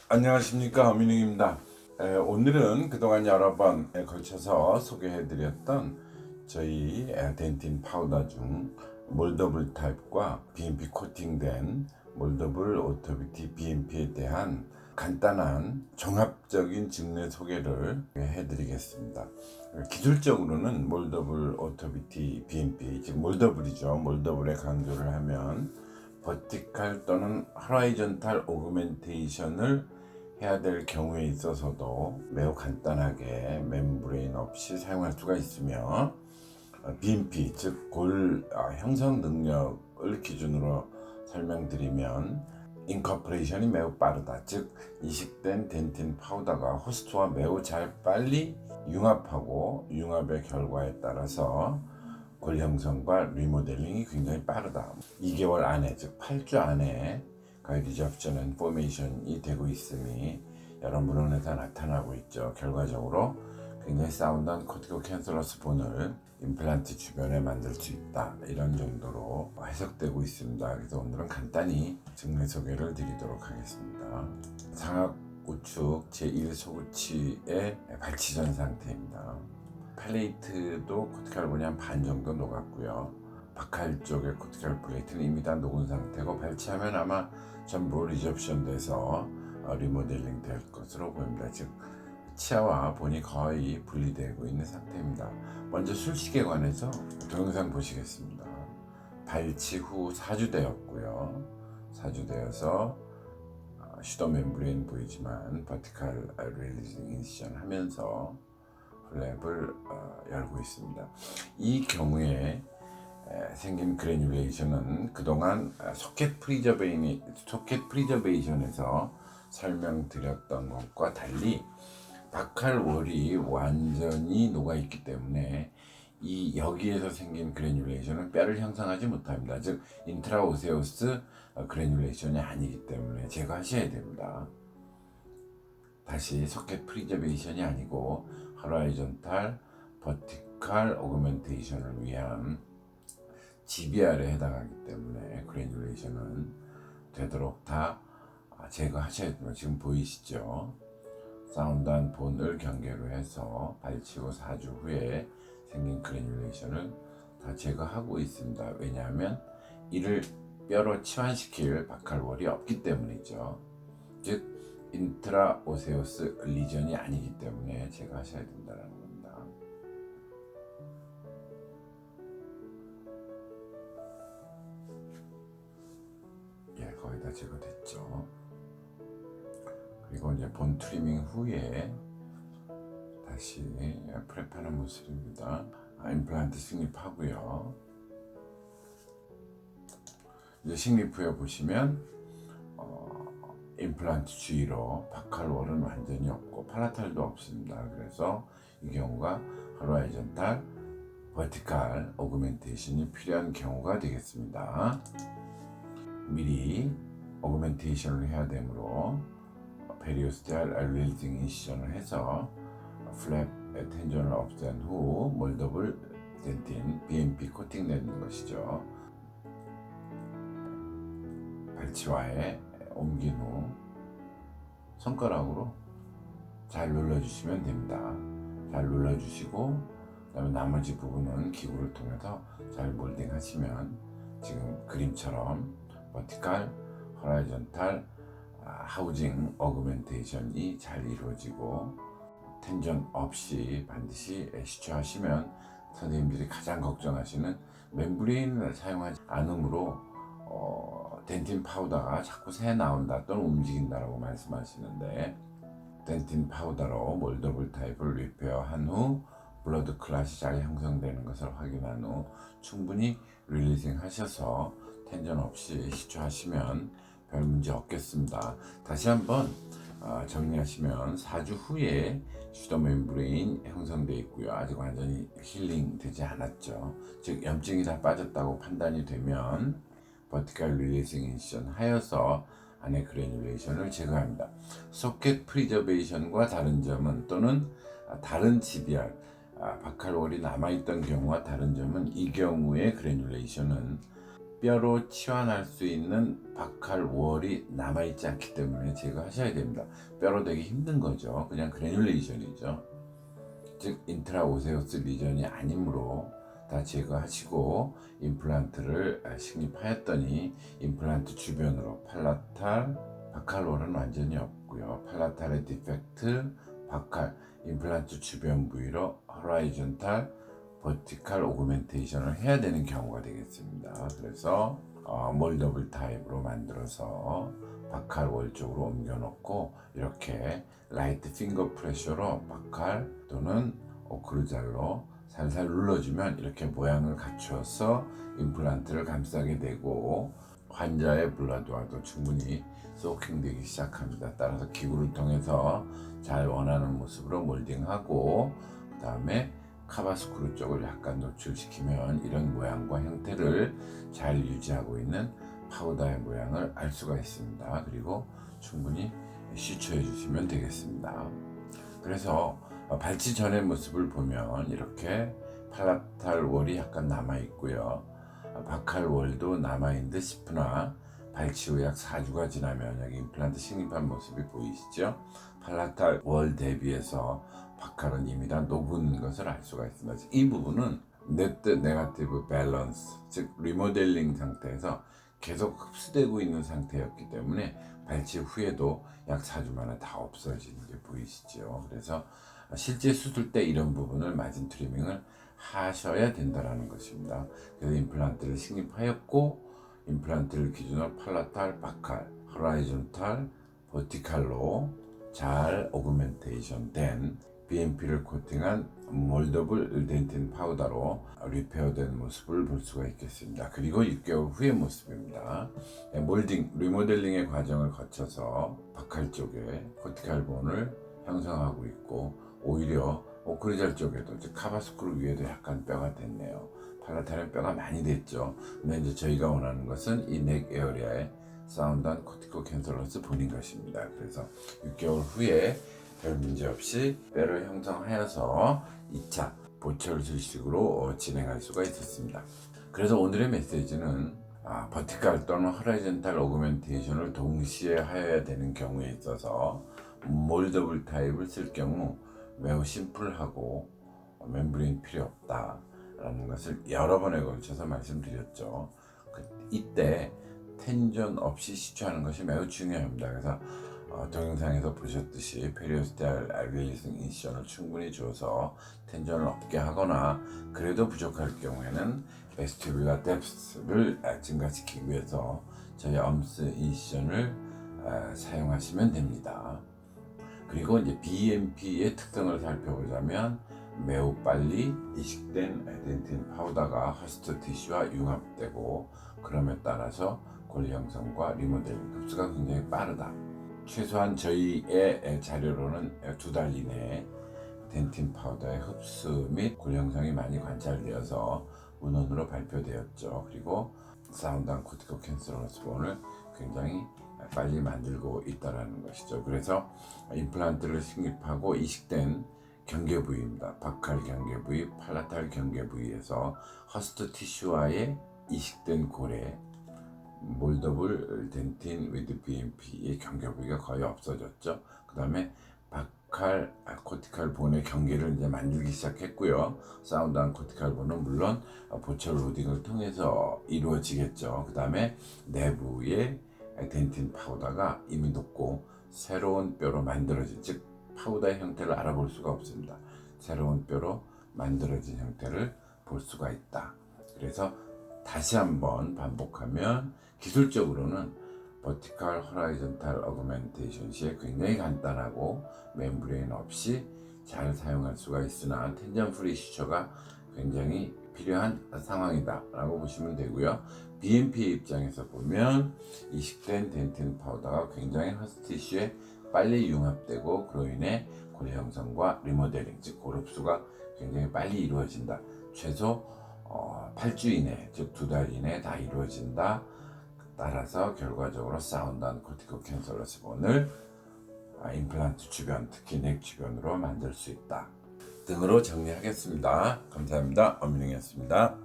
안녕하십니까, 어민웅입니다. 오늘은 그동안 여러 번에 걸쳐서 소개해드렸던 저희 덴틴 파우더 중 몰더블 타입과 BMP 코팅된 몰더블 오토비티 BMP에 대한 간단한 종합적인 직내 소개를 해드리겠습니다. 기술적으로는 몰더블 오토비티 BMP, 즉 몰더블이죠. 몰더블에 강조를 하면 버티칼 또는 호라이전탈 오그멘테이션을 해야 될 경우에 있어서도 매우 간단하게 멤브레인 없이 사용할 수가 있으며, BMP 즉 골 형성 능력을 기준으로 설명드리면 인커퍼레이션이 매우 빠르다, 즉 이식된 덴틴 파우더가 호스트와 매우 잘 빨리 융합하고 융합의 결과에 따라서 골 형성과 리모델링이 굉장히 빠르다. 2개월 안에, 즉 8주 안에 가이디접션 앤 포메이션이 되고 있음이 여러 문헌에서 나타나고 있죠. 결과적으로 굉장히 사운드한 코티코 캔슬러스 본을 임플란트 주변에 만들 수 있다, 이런 정도로 해석되고 있습니다. 그래서 오늘은 간단히 증례 소개를 드리도록 하겠습니다. 상악 우측 제1소구치의 발치전 상태입니다. 플레이트도 코티칼 본이 한 반 정도 녹았고요. 바칼 쪽의 코티칼 플레이트는 이미 다 녹은 상태고, 발치하면 아마 전부 리접션 돼서 리모델링 될 것으로 보입니다. 즉 치아와 본이 거의 분리되고 있는 상태입니다. 먼저 술식에 관해서 동영상 보시겠습니다. 발치 후 4주 되었고요. 4주 되어서 슈더 멤브레인 보이지만 버티칼 릴리징 인시전 하면서 플랩을 열고 있습니다. 이 경우에 생긴 그래듈레이션은 그동안 소켓 프리저베이션에서 설명드렸던 것과 달리 바칼월이 완전히 녹아있기 때문에 여기에서 생긴 그래듈레이션은 뼈를 형성하지 못합니다. 즉 인트라오세우스 그래듈레이션이 아니기 때문에 제거하셔야 됩니다. 다시 소켓 프리저베이션이 아니고 호라이전탈 버티칼 오그멘테이션을 위한 GBR에 해당하기 때문에 그래듈레이션은 되도록 다 제거하셔야 됩니다. 지금 보이시죠? 사운드한 본을 경계로 해서 발치고 4주 후에 생긴 그래듈레이션을 다 제거하고 있습니다. 왜냐하면 이를 뼈로 치환시킬 바칼월이 없기 때문이죠. 즉 인트라오세우스 리전이 아니기 때문에 제거하셔야 된다는 겁니다. 거의 다 제거됐죠. 그리고 이제 본 트리밍 후에 다시 프랩하는 모습입니다. 임플란트 식립하고요. 이제 식립 후에 보시면 임플란트 주위로 바칼월은 완전히 없고 팔라탈도 없습니다. 그래서 이 경우가 호라이전탈 버티칼 오그멘테이션이 필요한 경우가 되겠습니다. 미리 오그멘테이션을 해야 되므로 페리오스테알 릴리징 인시전을 해서 플랩 텐전을 없앤 후 몰더블 덴틴 BMP 코팅되는 것이죠. 발치와에 옮긴 후 손가락으로 잘 눌러주시면 됩니다. 잘 눌러주시고 그다음에 나머지 부분은 기구를 통해서 잘 몰딩하시면 지금 그림처럼 버티칼, 호라이전탈 하우징 어그멘테이션이 잘 이루어지고, 텐전 없이 반드시 시추하시면 선생님들이 가장 걱정하시는 멤브레인을 사용하지 않으므로 덴틴 파우더가 자꾸 새 나온다 또는 움직인다라고 말씀하시는데, 덴틴 파우더로 몰더블 타입을 리페어한 후 블러드 클럿이 잘 형성되는 것을 확인한 후 충분히 릴리징 하셔서 텐전 없이 시추하시면 별 문제 없겠습니다. 다시 한번 정리하시면 4주 후에 슈더 멤브레인 형성되어 있고요. 아직 완전히 힐링 되지 않았죠. 즉 염증이 다 빠졌다고 판단이 되면 버티칼 릴리징 인시전 하여서 안에 그래듈레이션을 제거합니다. 소켓 프리저베이션과 다른 점은, 또는 다른 GBR 바칼월이 남아있던 경우와 다른 점은, 이 경우의 그래듈레이션은 뼈로 치환할 수 있는 박칼월이 남아있지 않기 때문에 제거하셔야 됩니다. 뼈로 되기 힘든 거죠. 그냥 그래듈레이션이죠. 즉 인트라오세우스 리전이 아니므로 다 제거하시고 임플란트를 식립하였더니 임플란트 주변으로 팔라탈, 박칼월은 완전히 없고요. 팔라탈의 디펙트, 박칼, 임플란트 주변 부위로 호라이즌탈, 버티칼 오그멘테이션을 해야 되는 경우가 되겠습니다. 그래서 몰더블 타입으로 만들어서 박칼월 쪽으로 옮겨 놓고 이렇게 라이트 핑거 프레셔로 박칼 또는 오크루잘로 살살 눌러주면 이렇게 모양을 갖추어서 임플란트를 감싸게 되고 환자의 블러드와도 충분히 소킹되기 시작합니다. 따라서 기구를 통해서 잘 원하는 모습으로 몰딩하고 그 다음에 카바스크루 쪽을 약간 노출시키면 이런 모양과 형태를 잘 유지하고 있는 파우더의 모양을 알 수가 있습니다. 그리고 충분히 시추해 주시면 되겠습니다. 그래서 발치 전의 모습을 보면 이렇게 팔라탈 월이 약간 남아 있고요. 박칼 월도 남아 있는 듯 싶으나 발치 후 약 4주가 지나면 여기 임플란트 식립한 모습이 보이시죠? 팔라탈 월 대비해서 박칼은 이미 다 녹은 것을 알 수가 있습니다. 이 부분은 네트 네거티브 밸런스, 즉 리모델링 상태에서 계속 흡수되고 있는 상태였기 때문에 발치 후에도 약 4주 만에 다 없어지는 게 보이시죠? 그래서 실제 수술 때 이런 부분을 마진 트리밍을 하셔야 된다는 것입니다. 그래서 임플란트를 식립하였고 임플란트를 기준으로 팔라탈, 박칼, 호라이즌탈, 버티칼로 잘 오그멘테이션 된 BMP를 코팅한 몰더블 덴틴 파우더로 리페어된 모습을 볼 수가 있겠습니다. 그리고 6개월 후의 모습입니다. 몰딩, 리모델링의 과정을 거쳐서 박칼 쪽에 코티칼 본을 형성하고 있고 오히려 오크루잘 쪽에도 즉 카바스크루 위에도 약간 뼈가 됐네요. 팔라탈은 뼈가 많이 됐죠. 근데 이제 저희가 원하는 것은 이 넥 에어리아에 사운드한 코티코 캔슬러스 본인 것입니다. 그래서 6개월 후에 별 문제 없이 뼈를 형성하여서 2차 보철 수식으로 진행할 수가 있었습니다. 그래서 오늘의 메시지는 버티칼 또는 호라이즌탈 오그멘테이션을 동시에 하여야 되는 경우에 있어서 몰더블 타입을 쓸 경우 매우 심플하고 멤브레인 필요 없다 라는 것을 여러 번에 걸쳐서 말씀드렸죠. 이때 텐전 없이 시추하는 것이 매우 중요합니다. 그래서 동영상에서 보셨듯이 페리오스탈 릴리싱 인시션을 충분히 줘서 텐전을 없게 하거나 그래도 부족할 경우에는 베스티뷸라 뎁스를 증가시키기 위해서 저희 엄스 인시션을 사용하시면 됩니다. 그리고 이제 BMP의 특성을 살펴보자면 매우 빨리 이식된 덴틴 파우더가 허스트 티슈와 융합되고 그럼에 따라서 골 형성과 리모델링 흡수가 굉장히 빠르다. 최소한 저희의 자료로는 2달 이내에 덴틴 파우더의 흡수 및 골 형성이 많이 관찰되어서 문헌으로 발표되었죠. 그리고 사운드한 코티코 캔슬러스 본을 굉장히 빨리 만들고 있다는 것이죠. 그래서 임플란트를 식립하고 이식된 경계 부위입니다. 박칼 경계 부위, 팔라탈 경계 부위에서 허스트 티슈와의 이식된 골에 몰더블 덴틴 위드 BMP의 경계 부위가 거의 없어졌죠. 그 다음에 박칼 코티칼 본의 경계를 이제 만들기 시작했고요. 사운드한 코티칼 본은 물론 보철 로딩을 통해서 이루어지겠죠. 그 다음에 내부에 덴틴 파우더가 이미 녹고 새로운 뼈로 만들어진, 즉 파우더의 형태를 알아볼 수가 없습니다. 새로운 뼈로 만들어진 형태를 볼 수가 있다. 그래서 다시 한번 반복하면 기술적으로는 버티칼 호라이즌탈 어그멘테이션 시에 굉장히 간단하고 멤브레인 없이 잘 사용할 수가 있으나 텐전 프리 시처가 굉장히 필요한 상황이다 라고 보시면 되고요. BMP 입장에서 보면 이식된 덴틴 파우더가 굉장히 허스트 티슈에 빨리 융합되고 그로 인해 골 형성과 리모델링 즉 골 흡수가 굉장히 빨리 이루어진다. 최소 8주 이내 즉 2달 이내 다 이루어진다. 따라서 결과적으로 사운드한 코티코 캔슬러스 본을 임플란트 주변 특히 넥 주변으로 만들 수 있다 등으로 정리하겠습니다. 감사합니다. 엄민웅이었습니다.